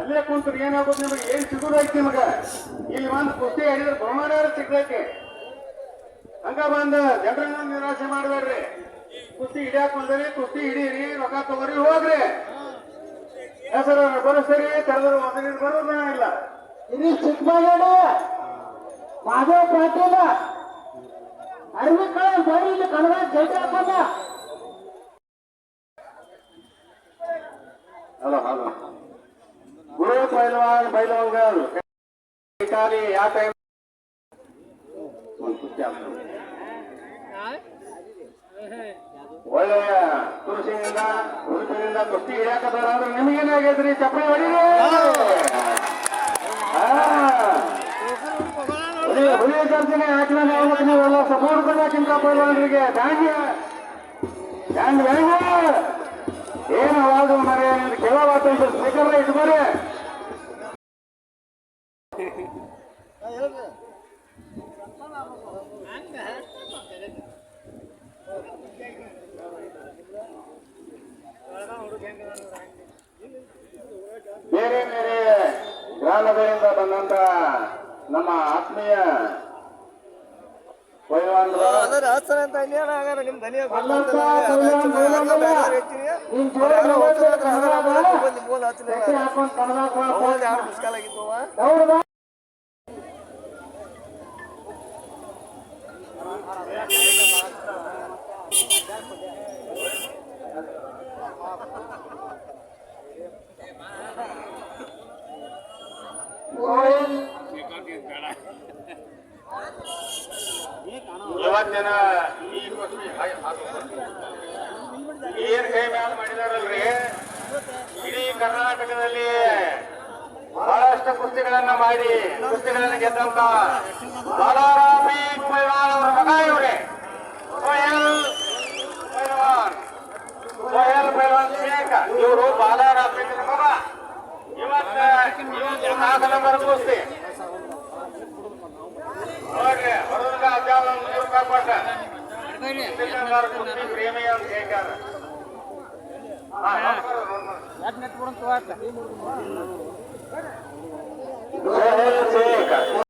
ಅಲ್ಲೇ ಕುಂತ್ರು ಏನಾಗೋದು ನಿಮಗೆ ಏನ್ ಸಿಗುದೈತಿ ನಿಮಗ ಇಲ್ಲಿ ಒಂದು ಕುಸ್ತಿ ಹಿಡಿದ್ರೆ ಬಹುಮಾನ ಸಿಗ್ತೈತಿ ಹಂಗ ಬಂದ ಜನರನ್ನ ನಿರಾಶೆ ಮಾಡಬೇಡ್ರಿ ಕುಸ್ತಿ ಹಿಡಿಯಾಕ ಬಂದ್ರಿ ಕುಸ್ತಿ ಹಿಡೀರಿ ರೊಕ್ಕ ತಗೋರಿ ಹೋಗ್ರಿ ಹೆಸರು ಬರೋಸರಿ ಕರೆದ್ರು ಮೊದಲಿನ ಬರೋದೇ ಇಲ್ಲ ಇದು ಚಿಕ್ಕಮಗಳೂರು ಮಾಧವ ಪಾಟೀಲ ಅರವಿ ಕಳ ಬರೀ ಇಲ್ಲಿ ಕನ್ನಡ ಜೈಟ್ ಹಾಕೊಂಡ ಹಲೋ ಹಲೋ ಗುರು ಪೈಲ್ವಾನ್ ಬೈಲವಂಗಲ್ ಖಾಲಿ ಯಾವ ಟೈಮ್ ಒಳ್ಳೆಯ ತುಳಸಿಯಿಂದ ಉಡುಪಿನಿಂದ ಕುಸ್ತಿ ಹಿಡಿಯಾಕ ಬರೋದ್ರೆ ನಿಮಗೇನಾಗೈತ್ರಿ ಚಪ್ಪಲಿ ಹೊಡಿರಿ ಹುಲಿ ಕರ್ತೀನಿ ಹಾಕಿದ ನೀವೆಲ್ಲ ಸಪೋರ್ಟ್ ಕೊಡಕ್ಕಿಂತ ಪೈಲ್ವಾನ್ರಿಗೆ ಬ್ಯಾಂಗ್ ಏನು ಅವಾರ್ಡು ಮರೆ ಕೇಳವಾತ ಸ್ಪೀಕರ್ ಇಟ್ಕೊರಿ ಬೇರೆ ಬೇರೆ ಗ್ರಾಮಗಳಿಂದ ಬಂದಂತ ನಮ್ಮ ಆತ್ಮೀಯ ಇವತ್ತಿನ ಈ ಕುಸ್ತಿ ಏನ್ ಕೈ ಮ್ಯಾಲ ಮಾಡಿದಾರಲ್ರಿ ಇಡೀ ಕರ್ನಾಟಕದಲ್ಲಿ ಬಹಳಷ್ಟು ಕುಸ್ತಿಗಳನ್ನ ಮಾಡಿ ಕುಸ್ತಿಗಳನ್ನ ಗೆದ್ದಂತ ಬಾಲಾರಾಮಿ ಪೈಲ್ವಾನ್ ಅವರ ಮಗ ಇವ್ರೆ ಸೋಹೇಲ್ ಪೈಲ್ವಾನ್ ಶೇಖ್ ಇವರು ಬಾಲಾರಾಮಿ ಮಗ ಇವತ್ತು 4 ನಂಬರ್ ಕುಸ್ತಿ ನೋಡ್ರಿ ಹೊರಗ ಅಜ್ಜಾಲ 100 ರೂಪಾಯಿ ಕೊಟ್ಟ ಪ್ರೇಮಿಯ ಶೇಖರ್ ಸೋಹೇಲ್ ಶೇಖ್